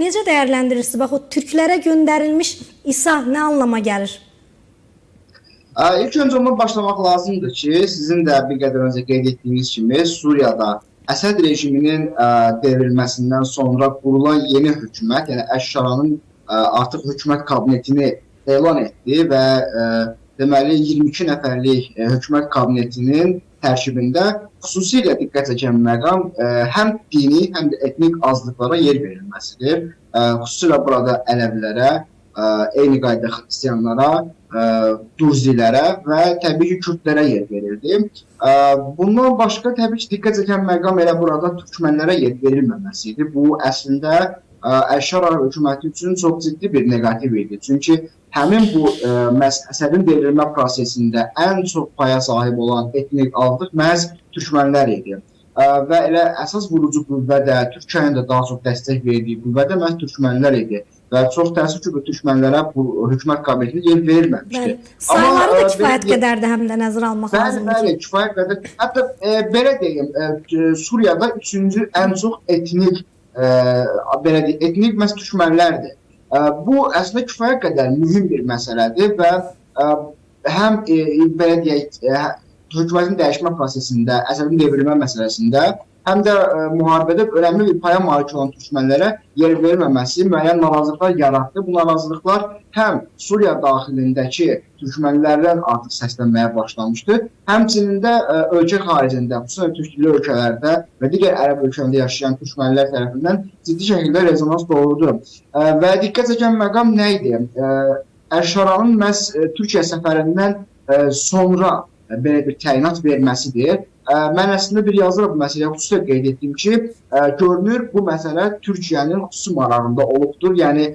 necə dəyərləndirirsiniz? Bax, o türklərə göndərilmiş İSA nə anlama gəlir? İlk öncə ondan başlamaq lazımdır ki, sizin də bir qədər öncə qeyd etdiyiniz kimi Suriyada Əsəd rejiminin devrilməsindən sonra qurulan yeni hökumət, yəni Əş-Şaranın artıq hökumət kabinetini elan etdi və deməli 22 nəfərlik hökumət kabinetinin tərkibində xüsusilə diqqət çəkən məqam həm dini, həm də etnik azlıqlara yer verilməsidir. Xüsusilə burada Ələvilərə, eyni qayda xristiyanlara, Durzilərə və təbii ki, Kürdlərə yer verildi. Bundan başqa təbii ki, diqqət çəkən məqam elə burada türkmənlərə yer verilməməsi idi. Bu əslində Əl-Şara hökuməti üçün çox ciddi bir negativ idi. Çünki həmin bu Əsədin devrilmə prosesində ən çox paya sahib olan etnik azlıq məhz türkmənlər idi. Və elə əsas vurucu qüvvə də, Türkiyənin də daha çox dəstək verdiyi qüvvə də məhz türkmənlər idi. Və çox təəssüf ki, bu türkmənlərə bu hökumət kabinetində yer verilməmişdi. Sayıları da kifayət qədər də həm də nəzərə almaq lazımdır. Bəli, kifayət qədər. Hətta belə deyim, Suriyada üçüncü ən çox etnik, belə deyim, etnik məhz türkmənlərdir. Bu əslində kifayət qədər mühüm bir məsələdir və həm belə deyək, hökumətin dəyişmə prosesində, Əsədin devrilmə məsələsində, həm də müharibədə önəmli bir paya malik olan türkmənlərə yer verilməməsi müəyyən narazılıqlar yaratdı. Bu narazılıqlar həm Suriya daxilindəki türkmənlərdən artıq səslənməyə başlamışdı, həmçinin də ölkə xaricində, xüsusən türkdilli ölkələrdə və digər ərəb ölkələrində yaşayan türkmənlər tərəfindən ciddi şəkildə rezonans doğurdu. Və diqqət çəkən məqam nə idi? Əl-Şaranın məhz Türkiyə səfərindən sonra belə bir təyinat verməsidir. Mən əslində bir yazıda bu məsələyə xüsusilə qeyd etdim ki, görünür bu məsələ Türkiyənin xüsusi marağında olubdur. Yəni,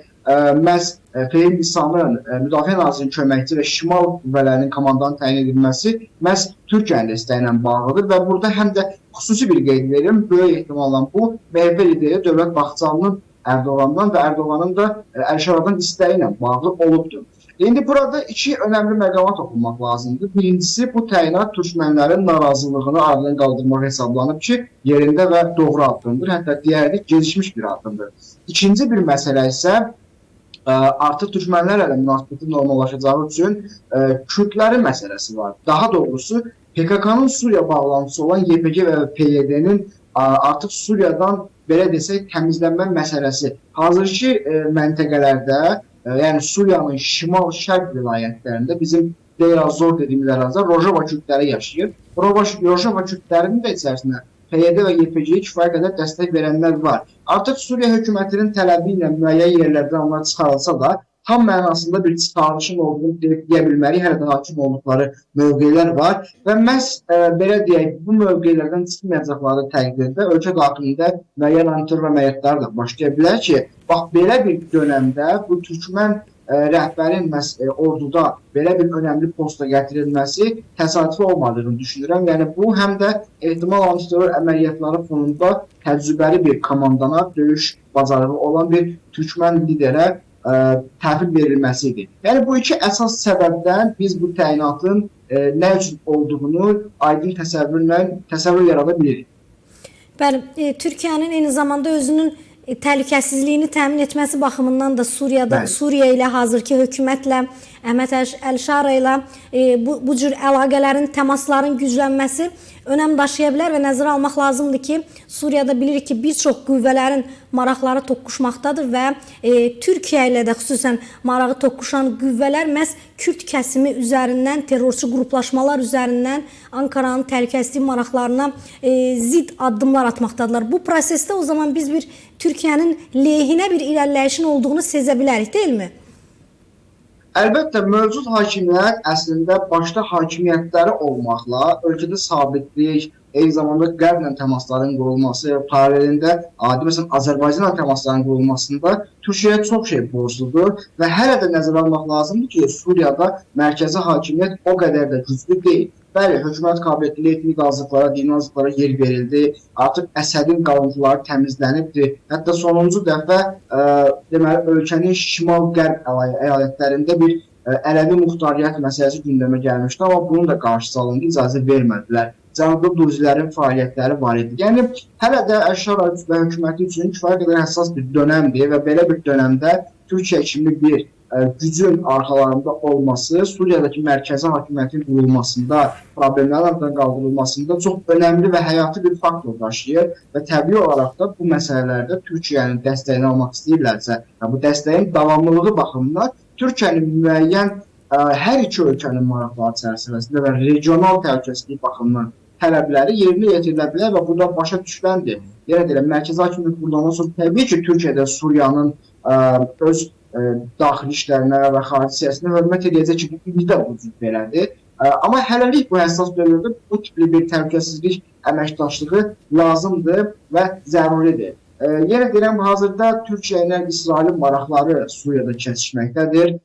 məhz Fehim İsa'nın Müdafiə Nazirinin köməkçi və Şimal qüvvələrinin komandanın təyin edilməsi məhz Türkiyənin dəstəyi ilə bağlıdır və burada həm də xüsusi bir qeyd verim, böyük ehtimalla bu MHP lideri Dövlət Baxçanının Ərdoğandan və Ərdoğanın da Əl-Şaradan istəyi ilə bağlı olubdur. İndi burada iki önəmli məqama toxunmaq lazımdır. Birincisi, bu təyinat türkmənlərin narazılığını aradan qaldırmaq hesablanıb ki, yerində və doğru addımdır. Hətta digəri gecikmiş bir addımdır. İkinci bir məsələ isə artıq türkmənlərlə münasibətin normallaşacağı üçün Kürdlərin məsələsi var. Daha doğrusu, PKK-nın Suriya bağlantısı olan YPG və PYD-nin artıq Suriyadan belə desək təmizlənmə məsələsi. Hazırki məntəqələrdə, yəni Suriyanın şimal-şərq vilayətlərində bizim Deir az-Zor dediyimiz ərazidə Rojava Kürdləri yaşayır. Rojava Kürdlərinin də içərisində PYD və YPG-yə kifayət qədər dəstək verənlər var. Artıq Suriya hökumətinin tələbi ilə müəyyən yerlərdən onlar çıxarılsa da, tam mənasında bir çıxarılışın olduğunu deyə bilmərik, hələ də hakim olduqları mövqelər var və məhz belə deyək, bu mövqelərdən çıxmayacaqları təqdirdə ölkə daxilində müəyyən antiterror əməliyyatları da başlaya bilər ki, bax belə bir dönəmdə bu türkmən rəhbərin orduda belə bir önəmli posta gətirilməsi təsadüfi olmadığını düşünürəm. Yəni bu həm də ehtimal antiterror əməliyyatları fonunda təcrübəli bir komandana, döyüş bacarığı olan bir türkmən liderə təhvil verilməsi idi. Yəni bu iki əsas səbəbdən biz bu təyinatın nə üçün olduğunu aydın təsəvvür yarada bilirik. Bəli, Türkiyənin eyni zamanda özünün təhlükəsizliyini təmin etməsi baxımından da Suriya ilə hazırki hökumətlə, Əhməd Əl-Şara ilə bu cür əlaqələrin, təmasların güclənməsi önəm daşıya bilər və nəzərə almaq lazımdır ki, Suriyada bilirik ki, bir çox qüvvələrin maraqları toqquşmaqdadır və Türkiyə ilə də xüsusən marağı toqquşan qüvvələr məhz Kürd kəsimi üzərindən, terrorçu qruplaşmalar üzərindən Ankaranın təhlükəsizlik maraqlarına zid addımlar atmaqdadılar. Bu prosesdə o zaman biz bir Türkiyənin lehinə bir irəliləyişin olduğunu sezə bilərik, deyilmi? Əlbəttə, mövcud hakimiyyət əslində başda hakimiyyətləri olmaqla ölkədə sabitlik, eyni zamanda qərblə təmasların qurulması, paralelində adi məsələn Azərbaycanla təmasların qurulmasında Türkiyəyə çox şey borcludur və hələ də nəzərə almaq lazımdır ki, Suriyada mərkəzi hakimiyyət o qədər də güclü deyil. Bəli, hökumət qabiliyyətli etnik azlıqlara, dini azlıqlara yer verildi. Artıq Əsədin qalıntıları təmizlənibdir. Hətta sonuncu dəfə deməli ölkənin şimal-qərb əyalətlərində bir Ələvi muxtariyyət məsələsi gündəmə gəlmişdi, amma bunun da qarşısı alındı, icazə vermədilər. Cənubda Duzilərin fəaliyyətləri var idi. Yəni, hələ də Əl-Şara və hökuməti üçün kifayət qədər həssas bir dönəmdir və belə bir dönəmdə Türkiyə kimi bir gücün arxalarında olması, Suriyadakı mərkəzi hakimiyyətin qurulmasında, problemlərin aradan qaldırılmasında çox önəmli və həyati bir faktor daşıyır və təbii olaraq da bu məsələlərdə Türkiyənin dəstəyini almaq istəyirlərsə, bu dəstəyin davamlılığı baxımından Türkiyənin müəyyən hər iki ölkənin maraqları çərçivəsində və regional təhlükəsizlik baxımından tələbləri yerinə yetirilə bilər və burada başa düşüləndir. Yenə deyirəm, mərkəzi hakimiyyət qurulandan sonra təbii ki, Türkiyədə Suriyanın öz daxili işlərinə və xarici siyasətinə hörmət edəcək ki, bir də vücud belədir. Amma hələlik bu həssas dövrdə bu tipli bir təhlükəsizlik əməkdaşlığı lazımdır və zəruridir. Yenə deyirəm, hazırda Türkiyə ilə İsrailin maraqları Suriyada kəsişməkdədir.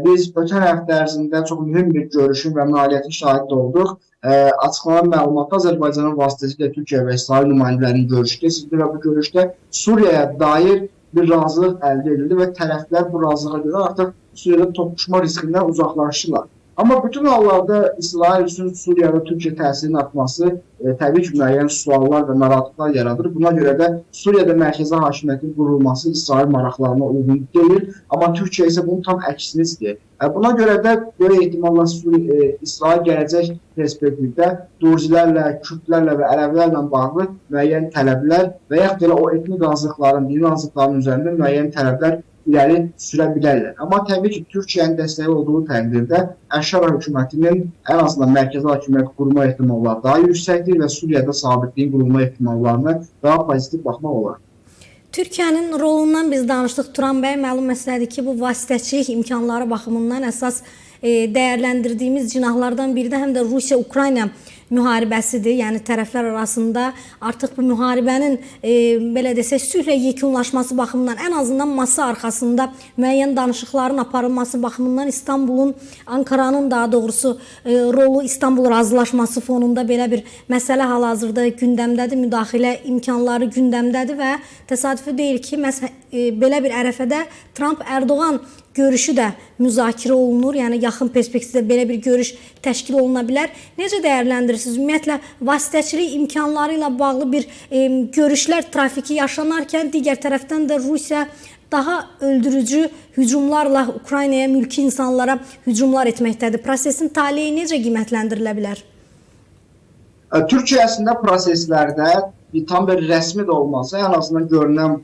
Biz ötən həftə ərzində çox mühüm bir görüşün və nailiyyətin şahid olduq. Açıqlanan məlumatda Azərbaycanın vasitəsilə Türkiyə və İsrail nümayəndələrinin görüşü keçirildi və bu görüşdə Suriyaya dair bir razılıq əldə edildi və tərəflər bu razılığa görə artıq Suriyada toqquşma riskindən uzaqlaşırlar. Amma bütün hallarda İsrail üçün Suriyada Türkiyə təsirinin artması təbii ki, müəyyən suallar və narahatlıqlar yaradır. Buna görə də Suriyada mərkəzi hakimiyyətin qurulması İsrail maraqlarına uyğun deyil, amma Türkiyə isə bunun tam əksini istəyir. Buna görə də böyük ehtimalla İsrail gələcək perspektivdə Durzilərlə, Kürdlərlə və Ərəblərlə bağlı müəyyən tələblər və yaxud da o etnik azlıqların, dini azlıqların üzərində müəyyən tələblər irəli sürə bilərlər. Amma təbii ki, Türkiyənin dəstəyi olduğu təqdirdə Əl-Şara hökumətinin ən azından mərkəzi hakimiyyət qurma ehtimalları daha yüksəkdir və Suriyada sabitliyin qurulma ehtimallarına daha pozitiv baxmaq olar. Türkiyənin rolundan biz danışdıq. Turan bəy məlum məsələdir ki, bu vasitəçilik imkanları baxımından əsas dəyərləndirdiyimiz cinahlardan biri də həm də Rusiya-Ukrayna müharibəsidir. Yəni tərəflər arasında artıq bu müharibənin belə desək sülhlə yekunlaşması baxımından, ən azından masa arxasında müəyyən danışıqların aparılması baxımından İstanbulun, Ankaranın daha doğrusu rolu, İstanbul razılaşması fonunda belə bir məsələ hal-hazırda gündəmdədir, müdaxilə imkanları gündəmdədir və təsadüfi deyil ki, belə bir ərəfədə Trump-Erdoğan görüşü də müzakirə olunur. Yəni yaxın perspektivdə belə bir görüş təşkil oluna bilər. Necə dəyərləndirirsiniz? Ümumiyyətlə vasitəçilik imkanları ilə bağlı bir görüşlər trafiki yaşanarkən digər tərəfdən də Rusiya daha öldürücü hücumlarla Ukraynaya, mülki insanlara hücumlar etməkdədir. Prosesin taleyi necə qiymətləndirilə bilər? Türkiyə əslində proseslərdə tam bir rəsmi də olmasa, ən azından görünən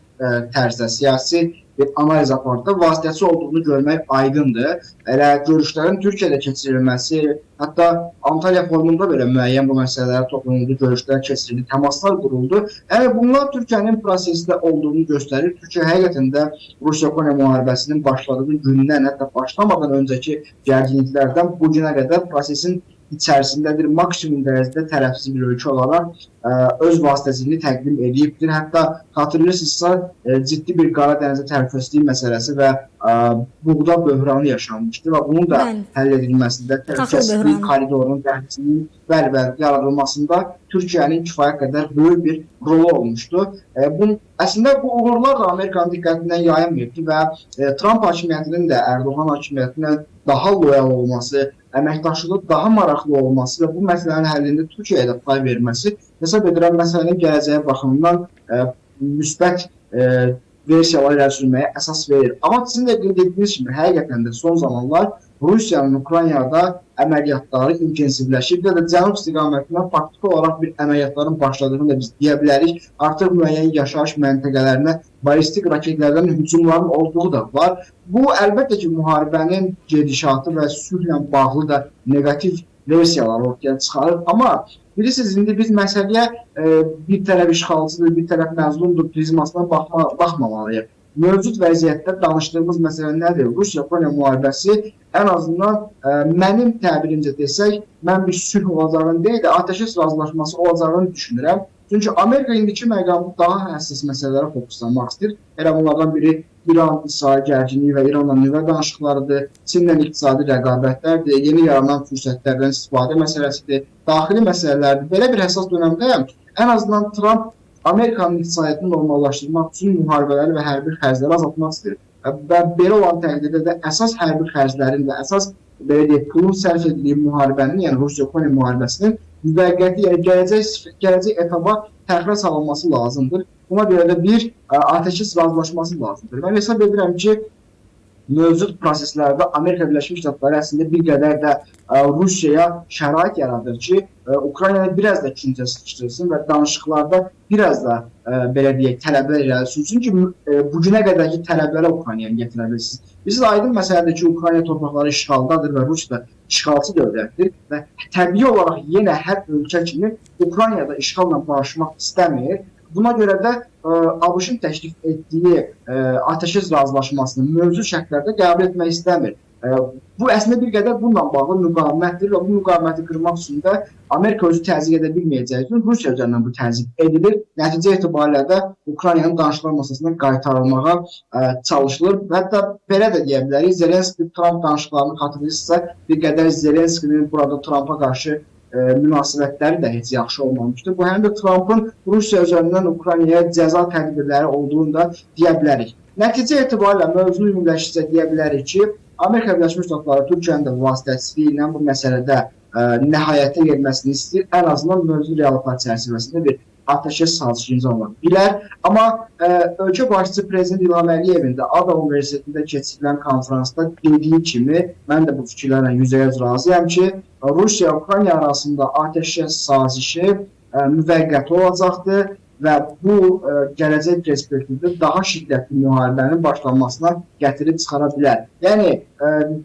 tərzdə siyasi bir analiz apardı. Vasitəçi olduğunu görmək aydındır. Elə görüşlərin Türkiyədə keçirilməsi, hətta Antalya forumunda belə müəyyən bu məsələlərə toxunuldu, görüşlər keçirildi, təmaslar quruldu. Yəni bunlar Türkiyənin prosesdə olduğunu göstərir. Türkiyə həqiqətən də Rusiya-Ukrayna müharibəsinin başladığı gündən, hətta başlamadan öncəki gərginliklərdən bu günə qədər prosesin içərisindədir, maksimum dərəcədə tərəfsiz bir ölkə olaraq öz vasitəsini təqdim edibdir. Hətta xatırlayırsınızsa ciddi bir Qara dənizə təhlükəsizlik məsələsi və buğda böhranı yaşanmışdı və bunun da həll edilməsində təhlükəsizlik koridorunun dəhlizinin yaradılmasında Türkiyənin kifayət qədər böyük bir rolu olmuşdu. Əslində bu uğurlar da Amerikanın diqqətindən yayınmayıb və Trump hakimiyyətinin də Erdoğan hakimiyyətinə daha loyal olması, əməkdaşlığı daha maraqlı olması və bu məsələnin həllində Türkiyəyə də pay verməsi hesab edirəm məsələnin gələcəyə baxımından müsbət versiyalar irəli sürməyə əsas verir. Amma sizin də qeyd etdiyiniz kimi, həqiqətən də son zamanlar Rusiyanın Ukraynada əməliyyatları intensivləşib və cənub istiqamətindən faktiki olaraq bir əməliyyatların başladığını da biz deyə bilərik. Artıq müəyyən yaşayış məntəqələrinə balistik raketlərdən hücumların olduğu da var. Bu, əlbəttə ki, müharibənin gedişatı və sülhlə bağlı da negativ versiyalar ortaya çıxarır. Amma bilirsiniz, indi biz məsələyə bir tərəf işğalçıdır, bir tərəf məzlumdur prizmasına baxmamalıyıq. Mövcud vəziyyətdə danışdığımız məsələ nədir? Rusiya-Ukrayna müharibəsi ən azından mənim təbirimcə desək, mən bir sülh olacağını deyil də, atəşkəs razılaşması olacağını düşünürəm. Çünki Amerika indiki məqamı daha həssas məsələlərə fokuslanmaq istəyir. Elə bunlardan biri İran-İsrail gərginliyi və İranla nüvə danışıqlarıdır, Çinlə iqtisadi rəqabətlərdir, yeni yaranan fürsətlərdən istifadə məsələsidir, daxili məsələlərdir. Belə bir həssas dönəmdə ən azından Trump Amerikanın iqtisadiyyatını normallaşdırmaq üçün müharibələri və hərbi xərcləri azaltmaq istəyir. Və belə olan təqdirdə də əsas hərbi xərclərin və əsas belə deyək, pulun sərf edildiyi müharibənin, yəni Rusiya-Ukrayna müharibəsinin müvəqqəti, yəni gələcək etaba təxirə salınması lazımdır. Buna görə də bir atəşkəs razılaşması lazımdır. Mən hesab edirəm ki, mövcud proseslərdə Amerika Birləşmiş Ştatları əslində bir qədər də Rusiyaya şərait yaradır ki, Ukraynanı biraz da küncə sıxışdırsın və danışıqlarda biraz da belə deyək, tələblər irəli sürsün ki, bugünə qədərki tələblərə Ukraynaya gətirə bilirsiniz. Bilirsiniz, aydın məsələdir ki, Ukrayna torpaqları işğaldadır və Rusiya da işğalçı dövlətdir və təbii olaraq yenə hər ölkə kimi Ukrayna da işğalla barışmaq istəmir. Buna görə də ABŞ-ın təklif etdiyi atəşkəs razılaşmasını mövcud şərtlərdə qəbul etmək istəmir. Bu əslində bir qədər bununla bağlı müqavimətdir və bu müqaviməti qırmaq üçün də Amerika özü təzyiq edə bilməyəcəyi üçün Rusiya üzərindən bu təzyiq edilir. Nəticə etibarilə də Ukraynanın danışıqlar masasına qaytarılmağa çalışılır. Hətta belə də deyə bilərik, Zelenski-Trump danışıqlarını xatırlayırsınızsa, bir qədər Zelenskinin burada Trumpa qarşı münasibətləri də heç yaxşı olmamışdır. Bu həm də Trumpın Rusiya üzərindən Ukraynaya cəza tədbirləri olduğunu da deyə bilərik. Nəticə etibarilə mövzunu ümumiləşdirsə deyə bilərik ki, Amerika Birləşmiş Ştatları Türkiyənin də vasitəsilə ilə bu məsələdə nəhayətə gəlməsini istəyir. Ən azından mövzu reallıqlar çərçivəsində bir atəşkəs sazişi imzalana bilər. Amma ölkə başçısı Prezident İlham Əliyevin də ADA Universitetində keçirilən konferansda dediyi kimi, mən də bu fikirlərlə %100 razıyam ki, Rusiya-Ukrayna arasında atəşkəs sazişi müvəqqəti olacaqdır və bu gələcək perspektivdə daha şiddətli müharibənin başlanmasına gətirib çıxara bilər. Yəni,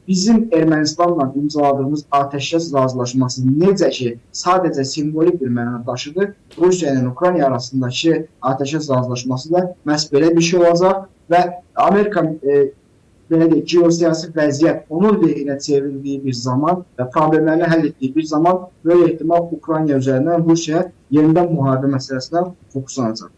bizim Ermənistanla imzaladığımız atəşkəs razılaşması necə ki, sadəcə simvolik bir məna daşıdır, Rusiya ilə Ukrayna arasındakı atəşkəs razılaşması da məhz belə bir şey olacaq və Amerika belə deyək, geosiyasi vəziyyət onun lehinə çevrildiyi bir zaman və problemlərini həll etdiyi bir zaman böyük ehtimal Ukrayna üzərindən Rusiya yenidən müharibə məsələsinə fokuslanacaq.